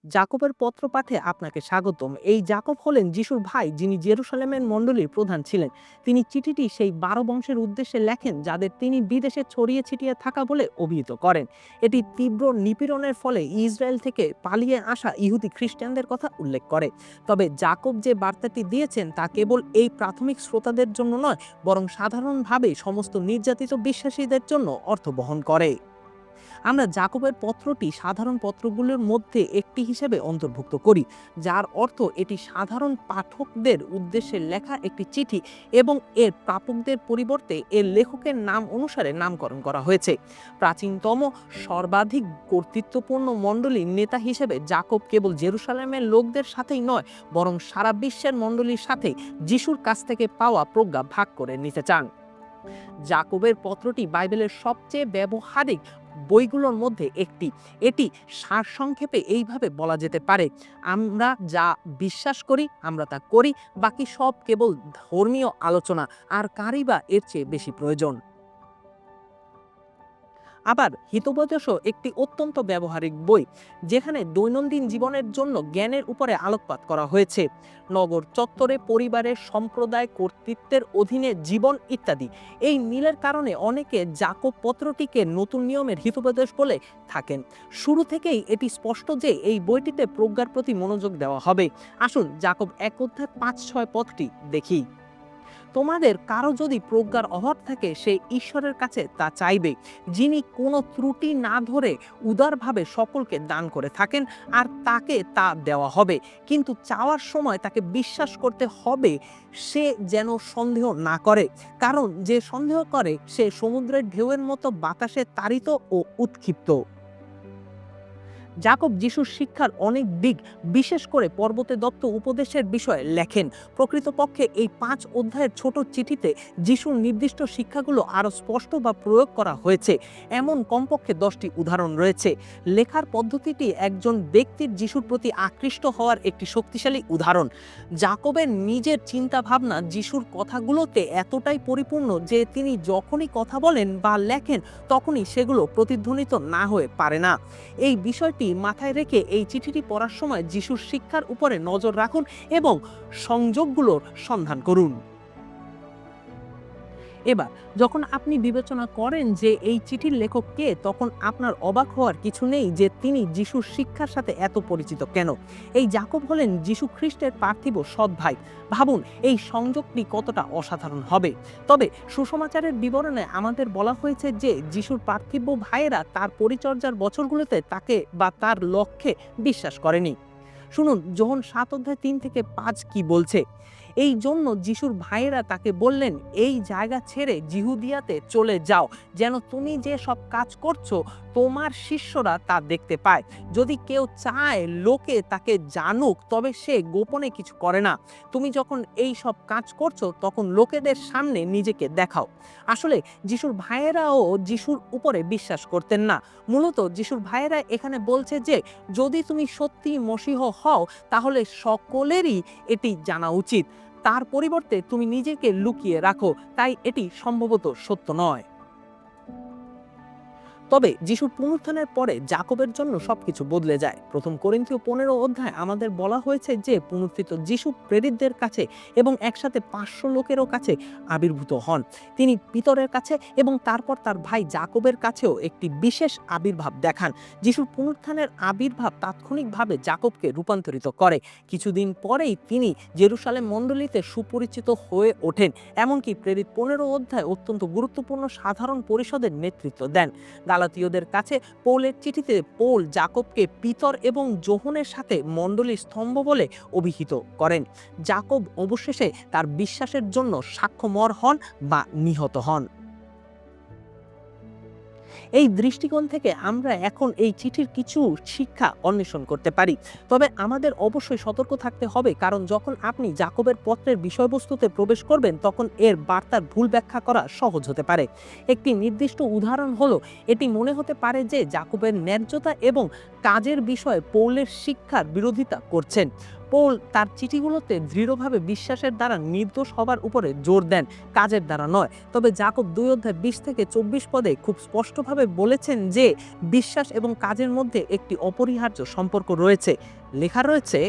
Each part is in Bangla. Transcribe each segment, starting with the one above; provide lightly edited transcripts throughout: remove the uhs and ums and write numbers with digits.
জাকবের পত্র পাঠে আপনাকে স্বাগতম। এই জাকব হলেন যিশুর ভাই, যিনি জেরুসালেমের মণ্ডলীর প্রধান ছিলেন। তিনি চিঠিটি সেই 12 বংশের উদ্দেশ্যে লেখেন যাদের তিনি বিদেশে ছড়িয়ে ছিটিয়ে থাকা বলে অভিহিত করেন। এটি তীব্র নিপীড়নের ফলে ইসরায়েল থেকে পালিয়ে আসা ইহুদি খ্রিস্টানদের কথা উল্লেখ করে। তবে জাকব যে বার্তাটি দিয়েছেন তা কেবল এই প্রাথমিক শ্রোতাদের জন্য নয়, বরং সাধারণভাবে সমস্ত নির্যাতিত বিশ্বাসীদের জন্য অর্থ বহন করে। আমরা জাকবের পত্রটি সাধারণ পত্রগুলোর মধ্যে একটি হিসেবে অন্তর্ভুক্ত করি, যার অর্থ এটি সাধারণ পাঠকদের উদ্দেশ্যে লেখা একটি চিঠি এবং এর প্রাপকদের পরিবর্তে এর লেখকের নাম অনুসারে নামকরণ করা হয়েছে। প্রাচীনতম সর্বাধিক কর্তৃত্বপূর্ণ মণ্ডলীর নেতা হিসেবে জাকব কেবল জেরুসালেমের লোকদের সাথেই নয়, বরং সারা বিশ্বের মণ্ডলীর সাথে যিশুর কাছ থেকে পাওয়া প্রজ্ঞা ভাগ করে নিতে চান। জাকবের পত্রটি বাইবেলের সবচেয়ে ব্যবহারিক বইগুলোর মধ্যে একটি। এটি সারসংক্ষেপে এইভাবে বলা যেতে পারে: আমরা যা বিশ্বাস করি আমরা তা করি, বাকি সব কেবল ধর্মীয় আলোচনা, আর কারই বা এর চেয়ে বেশি প্রয়োজন। আবার হিতোপদেশও একটি অত্যন্ত ব্যবহারিক বই, যেখানে দৈনন্দিন জীবনের জন্য জ্ঞানের উপরে আলোকপাত করা হয়েছে। নগর চত্বরে পরিবারের সম্প্রদায় কর্তৃত্বের অধীনে জীবন ইত্যাদি। এই মিলের কারণে অনেকে জাকব পত্রটিকে নতুন নিয়মের হিতোপদেশ বলে থাকেন। শুরু থেকেই এটি স্পষ্ট যে এই বইটিতে প্রজ্ঞার প্রতি মনোযোগ দেওয়া হবে। আসুন জাকব 1 অধ্যায় 5-6 পদটি দেখি। তোমাদের কারো যদি প্রজ্ঞার অভাব থাকে, সে ঈশ্বরের কাছে তা চাইবে, যিনি কোনো ত্রুটি না ধরে উদারভাবে সকলকে দান করে থাকেন, আর তাকে তা দেওয়া হবে। কিন্তু চাওয়ার সময় তাকে বিশ্বাস করতে হবে, সে যেন সন্দেহ না করে, কারণ যে সন্দেহ করে সে সমুদ্রের ঢেউয়ের মতো বাতাসে তাড়িত ও উৎক্ষিপ্ত। জাকব যিশুর শিক্ষার অনেক দিক, বিশেষ করে পর্বতে দত্ত উপদেশের বিষয়ে লেখেন। প্রকৃতপক্ষে এই 5 অধ্যায়ের ছোট চিঠিতে যিশুর নির্দিষ্ট শিক্ষাগুলো আরও স্পষ্ট বা প্রয়োগ করা হয়েছে। এমন কমপক্ষে 10টি উদাহরণ রয়েছে। লেখার পদ্ধতিটি একজন ব্যক্তির যিশুর প্রতি আকৃষ্ট হওয়ার একটি শক্তিশালী উদাহরণ। জাকবের নিজের চিন্তা ভাবনা যিশুর কথাগুলোতে এতটাই পরিপূর্ণ যে তিনি যখনই কথা বলেন বা লেখেন তখনই সেগুলো প্রতিধ্বনিত না হয়ে পারে না। এই বিষয়টি মাথায় রেখে এই চিঠিটি পড়ার সময় যিশুর শিক্ষার উপরে নজর রাখুন এবং সংযোগগুলোর সন্ধান করুন। এবার যখন আপনি বিবেচনা করেন যে এই চিঠির লেখক কে, তখন আপনার অবাক হওয়ার কিছু নেই যে তিনি যিশুর শিক্ষার সাথে এত পরিচিত কেন। এই জাকব হলেন যিশু খ্রিস্টের পার্থিব সৎ ভাই। ভাবুন এই সংযোগটি কতটা অসাধারণ হবে। তবে সুসমাচারের বিবরণে আমাদের বলা হয়েছে যে যিশুর পার্থিব ভাইয়েরা তার পরিচর্যার বছরগুলোতে তাকে বা তার লক্ষ্যে বিশ্বাস করেনি। শুনুন যোহন 7 অধ্যায় 3-5 কি বলছে। এই জন্য যিশুর ভাইয়েরা তাকে বললেন, এই জায়গা ছেড়ে জিহুদিয়াতে চলে যাও, যেন তুমি যে সব কাজ করছো তোমার শিষ্যরা তা দেখতে পায়। যদি কেউ চায় লোকে তাকে জানুক, তবে সে গোপনে কিছু করে না। তুমি যখন এই সব কাজ করছো তখন লোকেদের সামনে নিজেকে দেখাও। আসলে যিশুর ভাইয়েরাও যিশুর উপরে বিশ্বাস করতেন না। মূলত যিশুর ভাইয়েরা এখানে বলছে যে যদি তুমি সত্যি মসীহ হও, তাহলে সকলেরই এটি জানা উচিত। তার পরিবর্তে তুমি নিজেকে লুকিয়ে রাখো, তাই এটি সম্ভবত সত্য নয়। তবে যিশুর পুনরুত্থানের পরে জাকবের জন্য সবকিছু বদলে যায়। প্রথম করিন্থীয় 15 অধ্যায় আমাদের বলা হয়েছে যে পুনরুত্থিত যিশু প্রেরিতদের কাছে এবং একসাথে 500 লোকেরও কাছে আবির্ভূত হন। তিনি পিতরের কাছে এবং তারপর তার ভাই জাকবের কাছেও একটি বিশেষ আবির্ভাব দেখান। যিশুর পুনরুত্থানের আবির্ভাব তাৎক্ষণিকভাবে জাকবকে রূপান্তরিত করে। কিছুদিন পরেই তিনি জেরুসালেম মণ্ডলীতে সুপরিচিত হয়ে ওঠেন। এমনকি প্রেরিত 15 অধ্যায় অত্যন্ত গুরুত্বপূর্ণ সাধারণ পরিষদের নেতৃত্ব দেন। গালাতীয়দের কাছে পৌলের চিঠিতে পৌল জাকবকে পিতর এবং যোহনের সাথে মণ্ডলীর স্তম্ভ বলে অভিহিত করেন। জাকব অবশেষে তার বিশ্বাসের জন্য সাক্ষ্যমর হন বা নিহত হন। এই দৃষ্টিকোণ থেকে আমরা এখন এই চিঠির কিছু শিক্ষা অন্বেষণ করতে পারি। তবে আমাদের অবশ্যই সতর্ক থাকতে হবে, কারণ যখন আপনি জাকবের পত্রের বিষয়বস্তুতে প্রবেশ করবেন তখন এর বার্তার ভুল ব্যাখ্যা করা সহজ হতে পারে। একটি নির্দিষ্ট উদাহরণ হলো, এটি মনে হতে পারে যে জাকবের ন্যায্যতা এবং কাজের বিষয়ে পৌলের শিক্ষার বিরোধিতা করছেন। পৌল তার চিঠিগুলোতে দৃঢ়ভাবে বিশ্বাসের দ্বারা নির্দোষ হবার উপরে জোর দেন, কাজের দ্বারা নয়। তবে যাকব 2:20-24 খুব স্পষ্টভাবে বলেছেন যে বিশ্বাস এবং কাজের মধ্যে একটি অপরিহার্য সম্পর্ক রয়েছে। লেখা রয়েছে,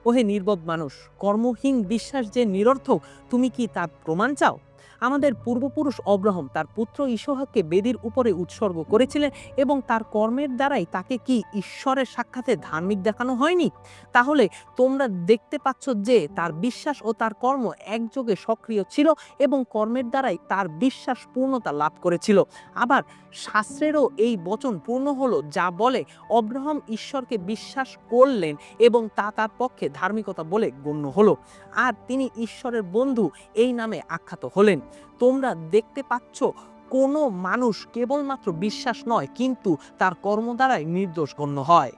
ওহে নির্বোধ মানুষ, কর্মহীন বিশ্বাস যে নিরর্থক, তুমি কি তার প্রমাণ চাও? আমাদের পূর্বপুরুষ অব্রাহাম তার পুত্র ইসহাককে বেদির উপরে উৎসর্গ করেছিলেন এবং তার কর্মের দ্বারাই তাকে কি ঈশ্বরের সাক্ষাতে ধার্মিক দেখানো হয়নি? তাহলে তোমরা দেখতে পাচ্ছ যে তার বিশ্বাস ও তার কর্ম একযোগে সক্রিয় ছিল এবং কর্মের দ্বারাই তার বিশ্বাস পূর্ণতা লাভ করেছিল। আবার শাস্ত্রেরও এই বচন পূর্ণ হলো, যা বলে অব্রাহাম ঈশ্বরকে বিশ্বাস করলেন এবং তা তার পক্ষে ধার্মিকতা বলে গণ্য হলো, আর তিনি ঈশ্বরের বন্ধু এই নামে আখ্যাত হলেন। তোমরা দেখতে পাচ্ছ কোনো মানুষ কেবলমাত্র বিশ্বাস নয়, কিন্তু তার কর্ম দ্বারাই নির্দোষ গণ্য হয়।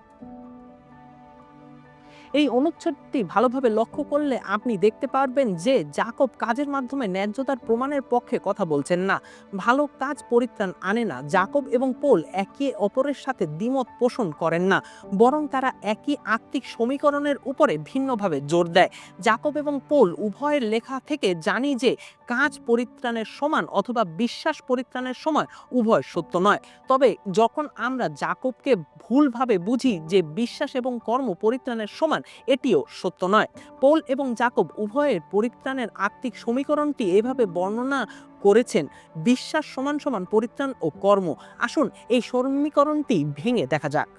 এই অনুচ্ছেদটি ভালোভাবে লক্ষ্য করলে আপনি দেখতে পারবেন যে যাকব কাজের মাধ্যমে ন্যায্যতার প্রমাণের পক্ষে কথা বলছেন না। ভালো কাজ পরিত্রাণ আনে না। যাকব এবং পৌল একে অপরের সাথে দ্বিমত পোষণ করেন না, বরং তারা একই আত্মিক সমীকরণের উপরে ভিন্নভাবে জোর দেয়। যাকব এবং পৌল উভয়ের লেখা থেকে জানি যে কাজ পরিত্রাণের সমান অথবা বিশ্বাস পরিত্রাণের সময় উভয় সত্য নয়। তবে যখন আমরা যাকবকে ভুলভাবে বুঝি যে বিশ্বাস এবং কর্ম পরিত্রাণের সমান, এটিও সত্য নয়। পৌল এবং যাকব উভয়ের পরিত্রাণের আত্মিক সমীকরণটি এভাবে বর্ণনা করেছেন, বিশ্বাস সমান সমান পরিত্রাণ ও কর্ম। আসুন এই সমীকরণটি ভেঙে দেখা যাক।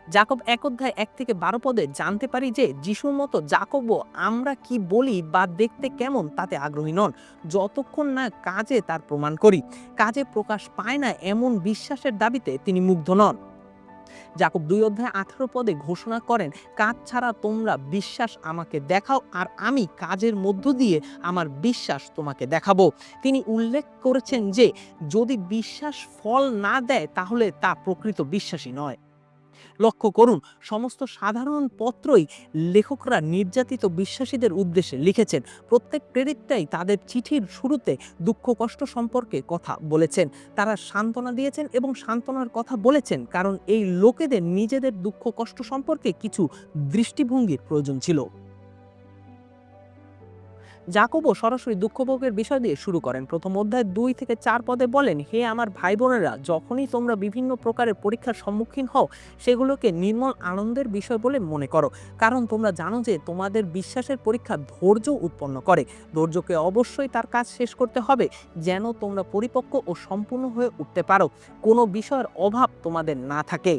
যাকব 1:1-12 জানতে পারি যে যিশুর মতো যাকবও আমরা কি বলি বা দেখতে কেমন তাতে আগ্রহী নন, যতক্ষণ না কাজে তার প্রমাণ করি। কাজে প্রকাশ পায় না এমন বিশ্বাসের দাবিতে তিনি মুগ্ধ নন। যাকব 2:18 ঘোষণা করেন, কাজ ছাড়া তোমরা বিশ্বাস আমাকে দেখাও আর আমি কাজের মধ্য দিয়ে আমার বিশ্বাস তোমাকে দেখাবো। তিনি উল্লেখ করেছেন যে যদি বিশ্বাস ফল না দেয় তাহলে তা প্রকৃত বিশ্বাসী নয়। লক্ষ্য করুন, সমস্ত সাধারণ পত্রই লেখকরা নির্যাতিত বিশ্বাসীদের উদ্দেশ্যে লিখেছেন। প্রত্যেক প্রেরিতটাই তাদের চিঠির শুরুতে দুঃখ কষ্ট সম্পর্কে কথা বলেছেন। তারা সান্ত্বনা দিয়েছেন এবং সান্ত্বনার কথা বলেছেন, কারণ এই লোকেদের নিজেদের দুঃখ কষ্ট সম্পর্কে কিছু দৃষ্টিভঙ্গির প্রয়োজন ছিল। যাকবও সরাসরি দুঃখভোগের বিষয় দিয়ে শুরু করেন। প্রথম অধ্যায় 2-4 বলেন, হে আমার ভাই বোনেরা, যখনই তোমরা বিভিন্ন প্রকারের পরীক্ষার সম্মুখীন হও, সেগুলোকে নির্মল আনন্দের বিষয় বলে মনে করো, কারণ তোমরা জানো যে তোমাদের বিশ্বাসের পরীক্ষা ধৈর্য উৎপন্ন করে। ধৈর্যকে অবশ্যই তার কাজ শেষ করতে হবে, যেন তোমরা পরিপক্ক ও সম্পূর্ণ হয়ে উঠতে পারো, কোনো বিষয়ের অভাব তোমাদের না থাকে।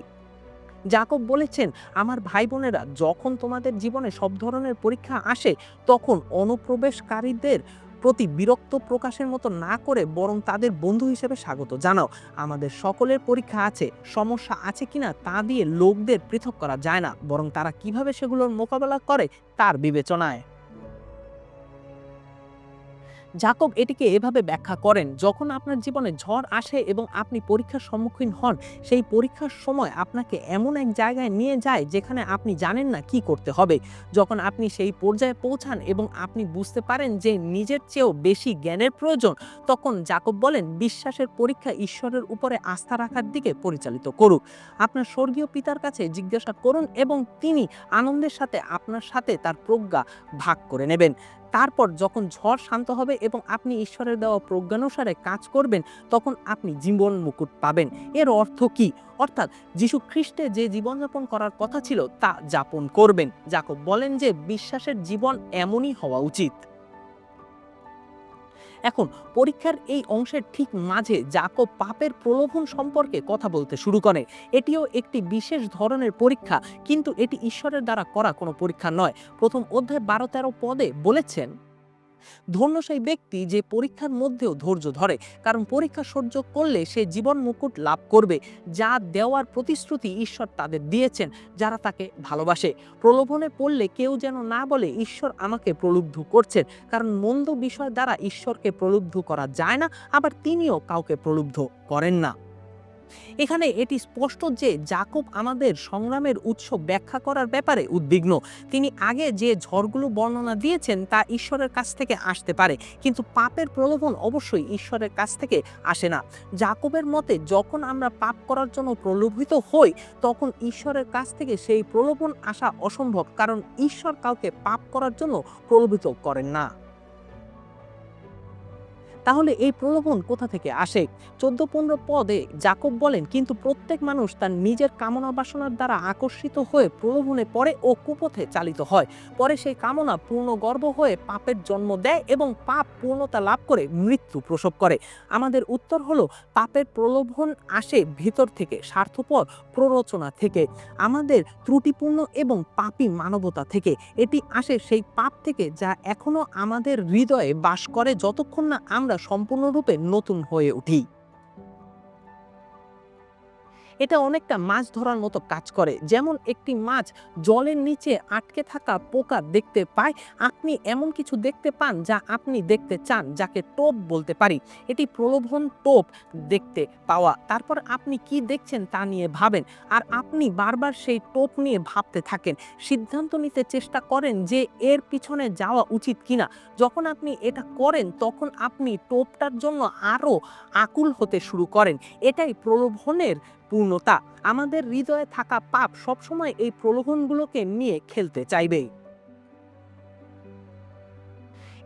যাকব বলেছেন, আমার ভাই বোনেরা, যখন তোমাদের জীবনে সব ধরনের পরীক্ষা আসে, তখন অনুপ্রবেশকারীদের প্রতি বিরক্ত প্রকাশের মতো না করে বরং তাদের বন্ধু হিসেবে স্বাগত জানাও। আমাদের সকলের পরীক্ষা আছে, সমস্যা আছে কিনা তা দিয়ে লোকদের পৃথক করা যায় না, বরং তারা কিভাবে সেগুলোর মোকাবেলা করে তার বিবেচনায়। যাকব এটিকে এভাবে ব্যাখ্যা করেন, যখন আপনার জীবনে ঝড় আসে এবং আপনি পরীক্ষার সম্মুখীন হন, সেই পরীক্ষার সময় আপনাকে এমন এক জায়গায় নিয়ে যায় যেখানে আপনি জানেন না কি করতে হবে। যখন আপনি সেই পর্যায়ে পৌঁছান এবং আপনি বুঝতে পারেন যে নিজের চেয়েও বেশি জ্ঞানের প্রয়োজন, তখন যাকব বলেন, বিশ্বাসের পরীক্ষা ঈশ্বরের উপরে আস্থা রাখার দিকে পরিচালিত করুক। আপনার স্বর্গীয় পিতার কাছে জিজ্ঞাসা করুন এবং তিনি আনন্দের সাথে আপনার সাথে তার প্রজ্ঞা ভাগ করে নেবেন। তারপর যখন ঝড় শান্ত হবে এবং আপনি ঈশ্বরের দেওয়া প্রজ্ঞানুসারে কাজ করবেন, তখন আপনি জীবন মুকুট পাবেন। এর অর্থ কি? অর্থাৎ যীশু খ্রিস্টে যে জীবনযাপন করার কথা ছিল তা যাপন করবেন। যাকব বলেন যে বিশ্বাসের জীবন এমনই হওয়া উচিত। এখন পরীক্ষার এই অংশের ঠিক মাঝে যাকব পাপের প্রলোভন সম্পর্কে কথা বলতে শুরু করে। এটিও একটি বিশেষ ধরনের পরীক্ষা, কিন্তু এটি ঈশ্বরের দ্বারা করা কোনো পরীক্ষা নয়। প্রথম অধ্যায় 12-13 বলেছেন, ধন্য সেই ব্যক্তি যে পরীক্ষার মধ্যেও ধৈর্য ধরে, কারণ পরীক্ষা সহ্য করলে সে জীবন মুকুট লাভ করবে, যা দেওয়ার প্রতিশ্রুতি ঈশ্বর তাদের দিয়েছেন যারা তাকে ভালোবাসে। প্রলোভনে পড়লে কেউ যেন না বলে, ঈশ্বর আমাকে প্রলুব্ধ করছেন, কারণ মন্দ বিষয় দ্বারা ঈশ্বরকে প্রলুব্ধ করা যায় না, আবার তিনিও কাউকে প্রলুব্ধ করেন না। এখানে এটি স্পষ্ট যে যাকব আমাদের সংগ্রামের উৎস ব্যাখ্যা করার ব্যাপারে উদ্বিগ্ন। তিনি আগে যে ঝড়গুলো বর্ণনা দিয়েছেন তা ঈশ্বরের কাছ থেকে আসতে পারে, কিন্তু পাপের প্রলোভন অবশ্যই ঈশ্বরের কাছ থেকে আসে না। যাকবের মতে যখন আমরা পাপ করার জন্য প্রলোভিত হই তখন ঈশ্বরের কাছ থেকে সেই প্রলোভন আসা অসম্ভব, কারণ ঈশ্বর কাউকে পাপ করার জন্য প্রলোভিত করেন না। তাহলে এই প্রলোভন কোথা থেকে আসে? 14-15 পদে যাকব বলেন, কিন্তু প্রত্যেক মানুষ তার নিজের কামনা বাসনার দ্বারা আকর্ষিত হয়ে প্রলোভনে পড়ে ও কুপথে চালিত হয়। পরে সেই কামনা পূর্ণগর্ভ হয়ে পাপের জন্ম দেয় এবং পাপ পূর্ণতা লাভ করে মৃত্যু প্রসব করে। আমাদের উত্তর হলো, পাপের প্রলোভন আসে ভিতর থেকে, স্বার্থপর প্ররোচনা থেকে, আমাদের ত্রুটিপূর্ণ এবং পাপী মানবতা থেকে। এটি আসে সেই পাপ থেকে যা এখনো আমাদের হৃদয়ে বাস করে যতক্ষণ না আমরা সম্পূর্ণরূপে নতুন হয়ে উঠি। এটা অনেকটা মাছ ধরার মতো কাজ করে। যেমন একটি মাছ জলের নিচে আটকে থাকা পোকা দেখতে পায়, আপনি এমন কিছু দেখতে পান যা আপনি দেখতে চান, যাকে টোপ বলতে পারি। এটি প্রলোভন, টোপ দেখতে পাওয়া। তারপর আপনি কি দেখছেন তা নিয়ে ভাবেন, আর আপনি বারবার সেই টোপ নিয়ে ভাবতে থাকেন, সিদ্ধান্ত নিতে চেষ্টা করেন যে এর পিছনে যাওয়া উচিত কিনা। যখন আপনি এটা করেন তখন আপনি টোপটার জন্য আরো আকুল হতে শুরু করেন। এটাই প্রলোভনের পূর্ণতা। আমাদের হৃদয়ে থাকা পাপ সবসময় এই প্রলোভনগুলোকে নিয়ে খেলতে চাইবে।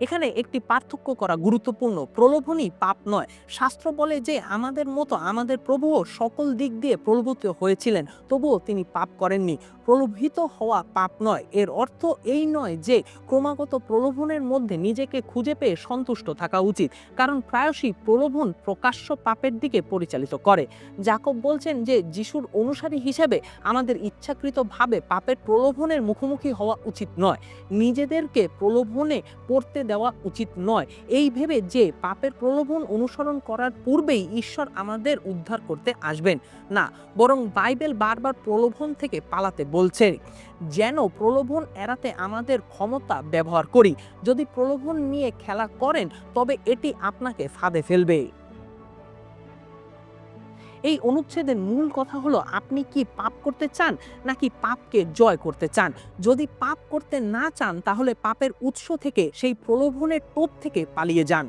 এখানে একটি পার্থক্য করা গুরুত্বপূর্ণ। প্রলোভনই পাপ নয়। শাস্ত্র বলে যে আমাদের মতো আমাদের প্রভুও সকল দিক দিয়ে প্রলোভিত হয়েছিলেন, তবুও তিনি পাপ করেননি। প্রলোভিত হওয়া পাপ নয়। এর অর্থ এই নয় যে ক্রমাগত প্রলোভনের মধ্যে নিজেকে খুঁজে পেয়ে সন্তুষ্ট থাকা উচিত, কারণ প্রায়শই প্রলোভন প্রকাশ্য পাপের দিকে পরিচালিত করে। যাকব বলছেন যে যিশুর অনুসারী হিসেবে আমাদের ইচ্ছাকৃতভাবে পাপের প্রলোভনের মুখোমুখি হওয়া উচিত নয়। নিজেদেরকে প্রলোভনে পড়তে দেওয়া উচিত নয় এই ভেবে যে পাপের প্রলোভন অনুসরণ করার পূর্বেই ঈশ্বর আমাদের উদ্ধার করতে আসবেন। না, বরং বাইবেল বারবার প্রলোভন থেকে পালাতে বলছে, যেন প্রলোভন এড়াতে আমাদের ক্ষমতা ব্যবহার করি। যদি প্রলোভন নিয়ে খেলা করেন তবে এটি আপনাকে ফাঁদে ফেলবে। এই অনুচ্ছেদের মূল কথা হলো, আপনি কি পাপ করতে চান নাকি পাপকে জয় করতে চান? যদি পাপ করতে না চান তাহলে পাপের উৎস থেকে, সেই প্রলোভনের টোপ থেকে পালিয়ে যান।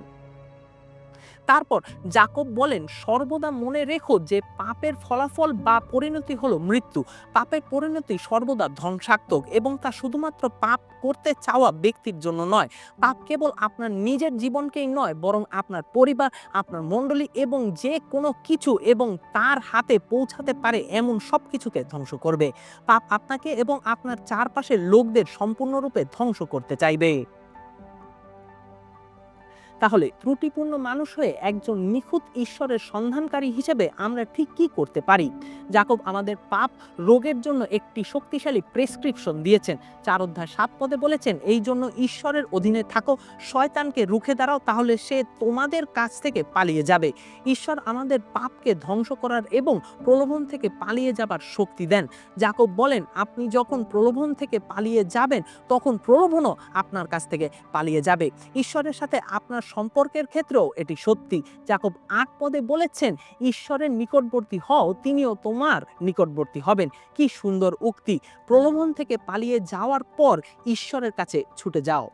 তারপর যাকব বলেন, সর্বদা মনে রেখো যে পাপের ফলাফল বা পরিণতি হলো মৃত্যু। পাপের পরিণতি সর্বদা ধ্বংসাত্মক, এবং তা শুধুমাত্র পাপ করতে চাওয়া ব্যক্তির জন্য নয়। পাপ কেবল আপনার নিজের জীবনকেই নয়, বরং আপনার পরিবার, আপনার মণ্ডলী এবং যে কোনো কিছু এবং তার হাতে পৌঁছাতে পারে এমন সব কিছুকে ধ্বংস করবে। পাপ আপনাকে এবং আপনার চারপাশের লোকদের সম্পূর্ণরূপে ধ্বংস করতে চাইবে। তাহলে ত্রুটিপূর্ণ মানুষ হয়ে একজন নিখুঁত ঈশ্বরের সন্ধানকারী হিসেবে আমরা ঠিক কি করতে পারি? যাকব আমাদের পাপ রোগের জন্য একটি শক্তিশালী প্রেসক্রিপশন দিয়েছেন। 4 অধ্যায় 7 পদে বলেছেন, এই জন্য ঈশ্বরের অধীনে থাকো, শয়তানকে রুখে দাঁড়াও, তাহলে সে তোমাদের কাছ থেকে পালিয়ে যাবে। ঈশ্বর আমাদের পাপকে ধ্বংস করার এবং প্রলোভন থেকে পালিয়ে যাবার শক্তি দেন। যাকব বলেন, আপনি যখন প্রলোভন থেকে পালিয়ে যাবেন তখন প্রলোভনও আপনার কাছ থেকে পালিয়ে যাবে। ঈশ্বরের সাথে আপনার সম্পর্কের ক্ষেত্রেও এটি সত্যি। যাকব 8 পদে বলেছেন, ঈশ্বরের নিকটবর্তী হও, তিনিও তোমার নিকটবর্তী হবেন। কি সুন্দর উক্তি! প্রলোভন থেকে পালিয়ে যাওয়ার পর ঈশ্বরের কাছে ছুটে যাও।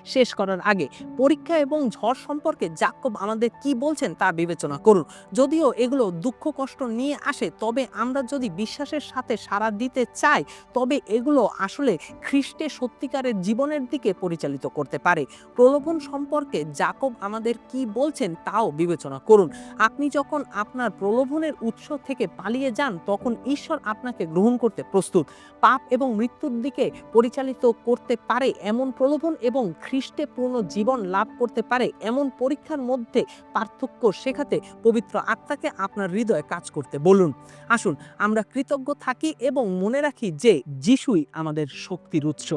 শেষ করার আগে পরীক্ষা এবং ঝড় সম্পর্কে যাকব আমাদের কি বলছেন তা বিবেচনা করুন। যদিও এগুলো দুঃখ কষ্ট নিয়ে আসে, তবে আমরা যদি বিশ্বাসের সাথে সাড়া দিতে চাই তবে এগুলো আসলে খ্রিস্টে সত্যিকারের জীবনের দিকে পরিচালিত করতে পারে। প্রলোভন সম্পর্কে যাকব আমাদের কি বলছেন তাও বিবেচনা করুন। আপনি যখন আপনার প্রলোভনের উৎস থেকে পালিয়ে যান তখন ঈশ্বর আপনাকে গ্রহণ করতে প্রস্তুত। পাপ এবং মৃত্যুর দিকে পরিচালিত করতে পারে এমন প্রলোভন এবং খ্রিস্টে পূর্ণ জীবন লাভ করতে পারে এমন পরীক্ষার মধ্যে পার্থক্য শেখাতে পবিত্র আত্মাকে আপনার হৃদয়ে কাজ করতে বলুন। আসুন আমরা কৃতজ্ঞ থাকি এবং মনে রাখি যে যিশুই আমাদের শক্তির উৎস।